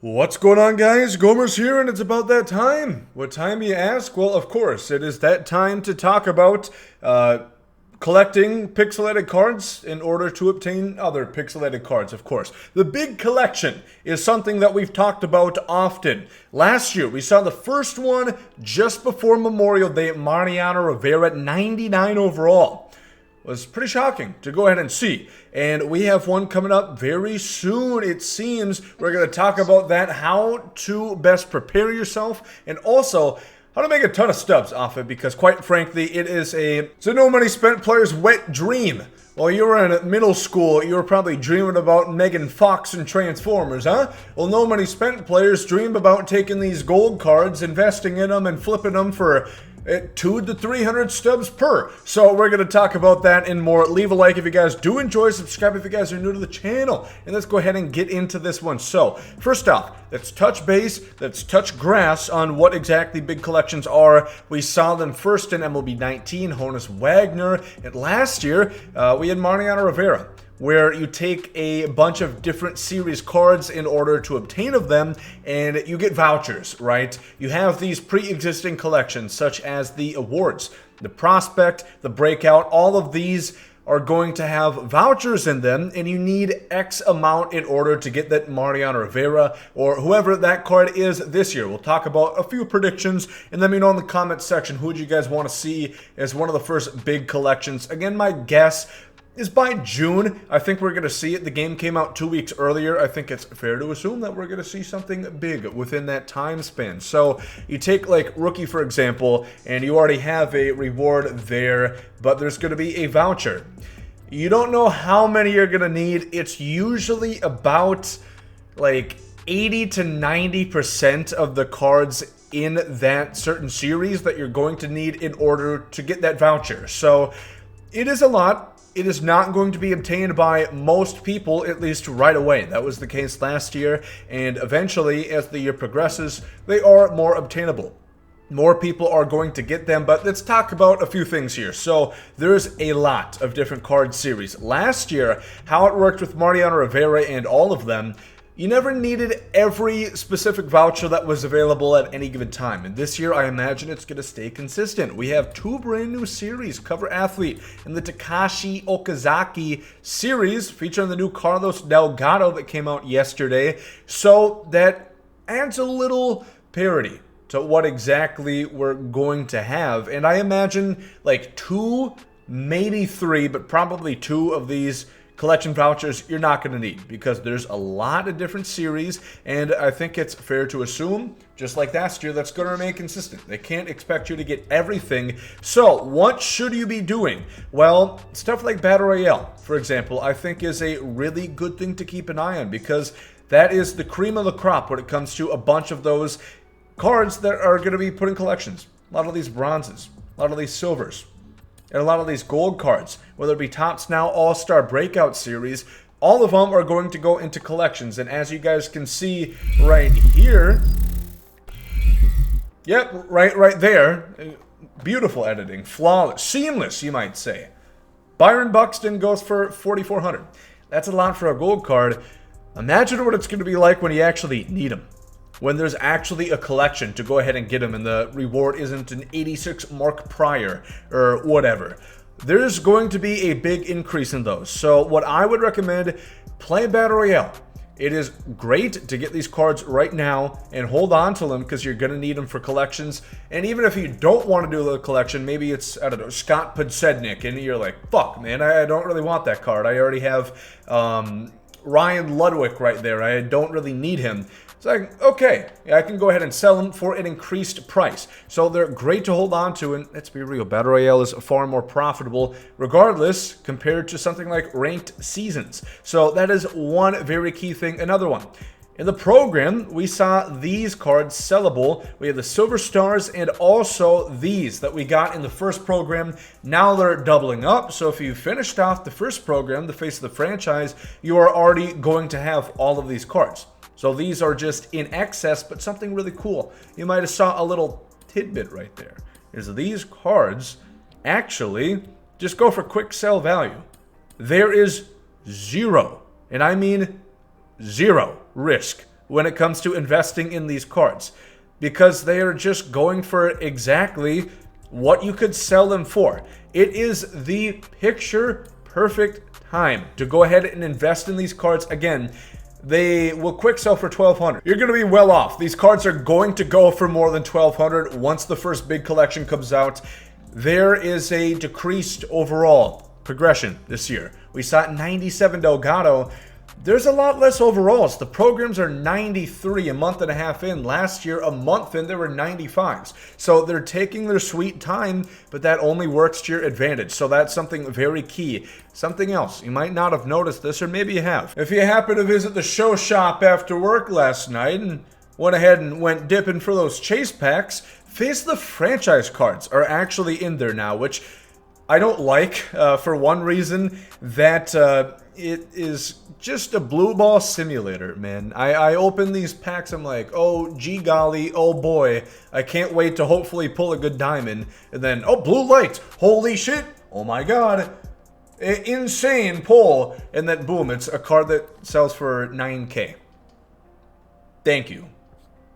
What's going on, guys? Gomer's here, and it's about that time. What time, you ask? Well, of course, it is that time to talk about collecting pixelated cards in order to obtain other pixelated cards, of course. The big collection is something that we've talked about often. Last year, we saw the first one just before Memorial Day at Mariano Rivera, 99 overall. Was pretty shocking to go ahead and see. And we have one coming up very soon, it seems. We're going to talk about that, how to best prepare yourself, and also how to make a ton of stubs off it, because quite frankly, it's a no money spent player's wet dream. While you were in middle school, you were probably dreaming about Megan Fox and Transformers, huh? Well, no money spent players dream about taking these gold cards, investing in them, and flipping them for 200 to 300 stubs per. So we're going to talk about that and more. Leave a like if you guys do enjoy, subscribe if you guys are new to the channel, and let's go ahead and get into this one. So first off, let's touch base, let's touch grass on what exactly big collections are. We saw them first in MLB 19, Honus Wagner, and last year we had Mariano Rivera, where you take a bunch of different series cards in order to obtain of them, and you get vouchers, right? You have these pre-existing collections, such as the awards, the prospect, the breakout. All of these are going to have vouchers in them, and you need X amount in order to get that Mariano Rivera or whoever that card is this year. We'll talk about a few predictions, and let me know in the comments section who do you guys want to see as one of the first big collections. Again, my guess is by June. I think we're going to see it. The game came out 2 weeks earlier. I think it's fair to assume that we're going to see something big within that time span. So you take like rookie, for example, and you already have a reward there, but there's going to be a voucher. You don't know how many you're going to need. It's usually about like 80 to 90% of the cards in that certain series that you're going to need in order to get that voucher. So it is a lot. It is not going to be obtained by most people, at least right away. That was the case last year, and eventually, as the year progresses, they are more obtainable. More people are going to get them, but let's talk about a few things here. So there's a lot of different card series. Last year, how it worked with Mariano Rivera and all of them, you never needed every specific voucher that was available at any given time. And this year, I imagine it's going to stay consistent. We have two brand new series, Cover Athlete and the Takashi Okazaki series, featuring the new Carlos Delgado that came out yesterday. So that adds a little parity to what exactly we're going to have. And I imagine like 2, maybe 3, but probably 2 of these collection vouchers you're not going to need, because there's a lot of different series, and I think it's fair to assume, just like last year, that's going to remain consistent. They can't expect you to get everything. So what should you be doing? Well, stuff like Battle Royale, for example, I think is a really good thing to keep an eye on, because that is the cream of the crop when it comes to a bunch of those cards that are going to be put in collections. A lot of these bronzes, a lot of these silvers, and a lot of these gold cards, whether it be Topps Now, AllStar, Breakout series, all of them are going to go into collections. And as you guys can see right here, yep, right there, beautiful editing, flawless, seamless, you might say. Byron Buxton goes for 4,400. That's a lot for a gold card. Imagine what it's going to be like when you actually need them, when there's actually a collection to go ahead and get them, and the reward isn't an 86 Mark Pryor or whatever. There's going to be a big increase in those. So what I would recommend, play Battle Royale. It is great to get these cards right now and hold on to them, because you're going to need them for collections. And even if you don't want to do the collection, maybe it's, I don't know, Scott Podsednik, and you're like, fuck, man, I don't really want that card. I already have Ryan Ludwig right there. I don't really need him. It's like, okay, I can go ahead and sell them for an increased price. So they're great to hold on to, and let's be real, Battle Royale is far more profitable regardless compared to something like ranked seasons. So that is one very key thing. Another one, in the program, we saw these cards sellable. We have the Silver Stars and also these that we got in the first program. Now they're doubling up. So if you finished off the first program, the face of the franchise, you are already going to have all of these cards. So these are just in excess, but something really cool. You might have saw a little tidbit right there. Is these cards actually just go for quick sell value. There is zero, and I mean zero risk when it comes to investing in these cards, because they are just going for exactly what you could sell them for. It is the picture perfect time to go ahead and invest in these cards. Again, they will quick sell for $1,200. You're going to be well off. These cards are going to go for more than $1,200 once the first big collection comes out. There is a decreased overall progression this year. We saw 97 Delgado. There's a lot less overalls. The programs are 93 a month and a half in. Last year, a month in, there were 95s. So they're taking their sweet time, but that only works to your advantage. So that's something very key. Something else, you might not have noticed this, or maybe you have. If you happen to visit the show shop after work last night and went ahead and went dipping for those chase packs, Face the Franchise cards are actually in there now, which I don't like for one reason, that it is just a blue ball simulator, man. I open these packs, I'm like, oh gee golly, oh boy, I can't wait to hopefully pull a good diamond, and then, oh, blue light, holy shit, oh my god, insane pull, and then boom, it's a card that sells for 9K. Thank you.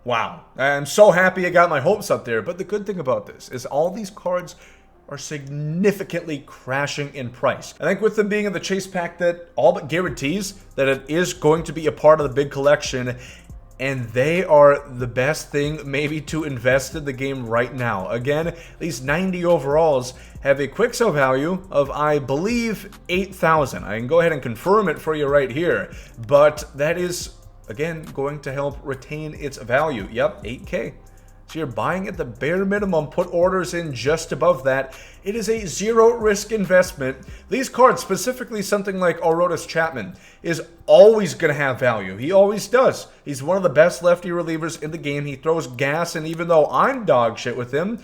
Wow, I'm so happy I got my hopes up there, but the good thing about this is all these cards are significantly crashing in price. I think with them being in the chase pack, that all but guarantees that it is going to be a part of the big collection, and they are the best thing maybe to invest in the game right now. Again, these 90 overalls have a quick sell value of, I believe, 8,000. I can go ahead and confirm it for you right here, but that is, again, going to help retain its value. Yep, 8K. So you're buying at the bare minimum, put orders in just above that. It is a zero risk investment. These cards, specifically something like Aroldis Chapman, is always going to have value. He always does. He's one of the best lefty relievers in the game. He throws gas, and even though I'm dog shit with him,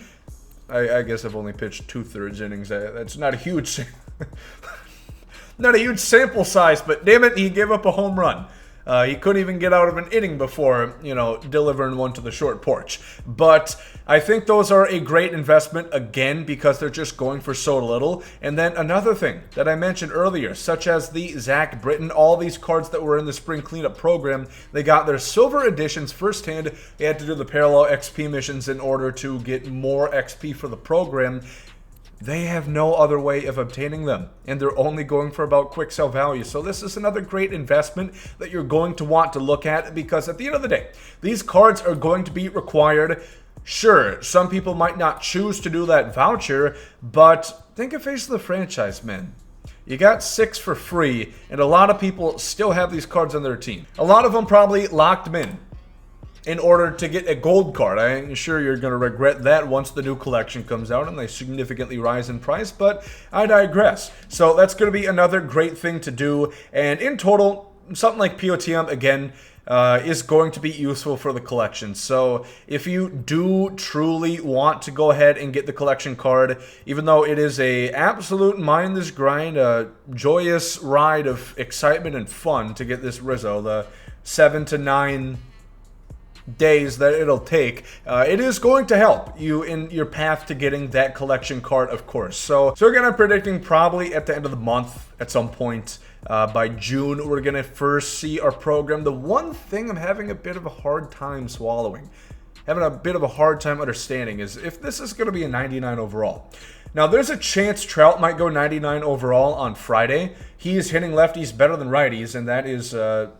I guess I've only pitched 2/3 innings. That's not a huge, not a huge sample size, but damn it, he gave up a home run. He couldn't even get out of an inning before, you know, delivering one to the short porch. But I think those are a great investment, again, because they're just going for so little. And then another thing that I mentioned earlier, such as the Zach Britton, all these cards that were in the spring cleanup program, they got their silver editions firsthand. They had to do the parallel XP missions in order to get more XP for the program. They have no other way of obtaining them, and they're only going for about quick sell value. So this is another great investment that you're going to want to look at, because at the end of the day, these cards are going to be required. Sure, some people might not choose to do that voucher, but think of Face of the Franchise, man. You got 6 for free, and a lot of people still have these cards on their team. A lot of them probably locked them in order to get a gold card. I'm sure you're going to regret that once the new collection comes out and they significantly rise in price, but I digress. So that's going to be another great thing to do, and in total, something like POTM, again, is going to be useful for the collection. So if you do truly want to go ahead and get the collection card, even though it is a absolute mindless grind, a joyous ride of excitement and fun to get this Rizzo, the 7 to 9 days that it'll take, it is going to help you in your path to getting that collection card, of course. So again, I'm predicting probably at the end of the month, at some point by June, we're gonna first see our program. The one thing I'm having a bit of a hard time swallowing, having a bit of a hard time understanding, is if this is gonna be a 99 overall. Now, there's a chance Trout might go 99 overall on Friday. He is hitting lefties better than righties, and that is a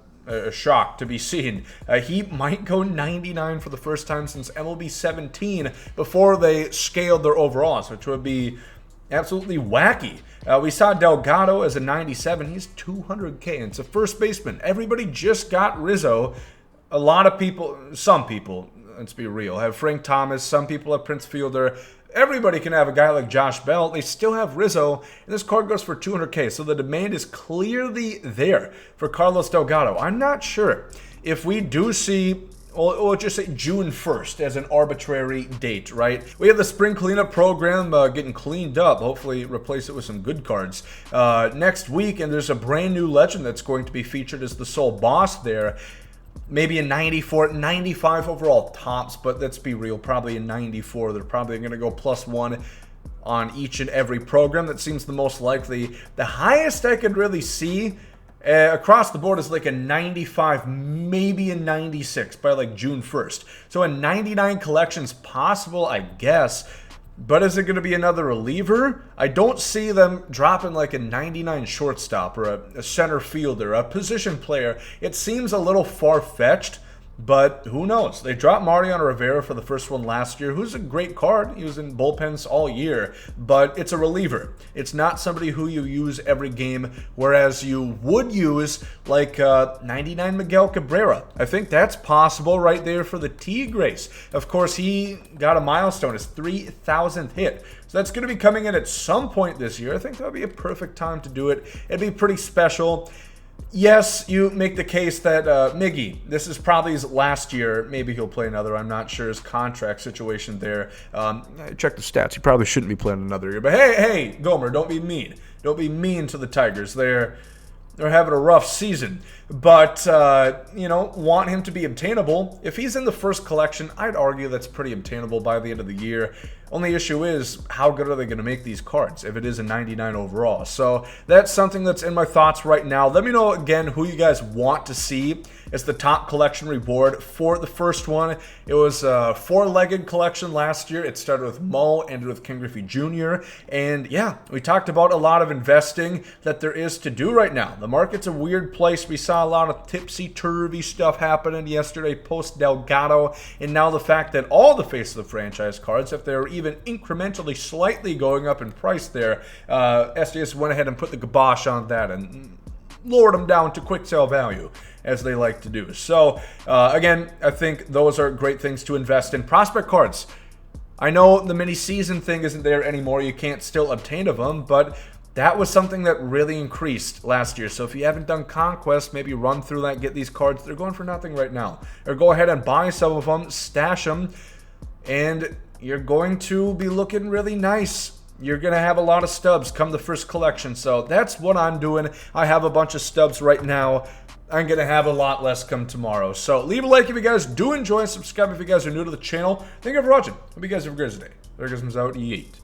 shock to be seen. He might go 99 for the first time since MLB 17 before they scaled their overalls, which would be absolutely wacky. We saw Delgado as a 97. He's 200K, and it's a first baseman. Everybody just got Rizzo. A lot of people, some people, let's be real, have Frank Thomas. Some people have Prince Fielder. Everybody can have a guy like Josh Bell. They still have Rizzo, and this card goes for 200K. So the demand is clearly there for Carlos Delgado. I'm not sure if we do see, we'll just say June 1st as an arbitrary date, right? We have the spring cleanup program getting cleaned up. Hopefully replace it with some good cards next week, and there's a brand new legend that's going to be featured as the sole boss there. Maybe a 94, 95 overall tops, but let's be real, probably a 94. They're probably going to go +1 on each and every program. That seems the most likely. The highest I could really see across the board is like a 95, maybe a 96 by like June 1st. So a 99 collection's possible, I guess. But is it going to be another reliever? I don't see them dropping like a 99 shortstop or a center fielder, a position player. It seems a little far-fetched, but who knows? They dropped Mariano Rivera for the first one last year, who's a great card. He was in bullpens all year, but it's a reliever. It's not somebody who you use every game, whereas you would use like 99 Miguel Cabrera. I think that's possible right there for the Tigres. Of course, he got a milestone, his 3,000th hit. So that's going to be coming in at some point this year. I think that would be a perfect time to do it. It'd be pretty special. Yes, you make the case that Miggy, this is probably his last year. Maybe he'll play another. I'm not sure his contract situation there. Check the stats. He probably shouldn't be playing another year. But hey, Gomer, don't be mean. Don't be mean to the Tigers. They're having a rough season. But, want him to be obtainable. If he's in the first collection, I'd argue that's pretty obtainable by the end of the year. Only issue is, how good are they going to make these cards if it is a 99 overall? So that's something that's in my thoughts right now. Let me know, again, who you guys want to see as the top collection reward for the first one. It was a four-legged collection last year. It started with Mo, ended with Ken Griffey Jr. And yeah, we talked about a lot of investing that there is to do right now. The market's a weird place. We saw a lot of tipsy-turvy stuff happening yesterday post-Delgado. And now the fact that all the face of the franchise cards, if they're even incrementally slightly going up in price there, SDS went ahead and put the kibosh on that and lowered them down to quick sale value, as they like to do. So, again, I think those are great things to invest in. Prospect cards. I know the mini-season thing isn't there anymore. You can't still obtain of them, but that was something that really increased last year. So if you haven't done Conquest, maybe run through that, get these cards. They're going for nothing right now. Or go ahead and buy some of them, stash them, and you're going to be looking really nice. You're going to have a lot of stubs come the first collection. So that's what I'm doing. I have a bunch of stubs right now. I'm going to have a lot less come tomorrow. So leave a like if you guys do enjoy. Subscribe if you guys are new to the channel. Thank you for watching. Hope you guys have a great day. There goes out. Yeet.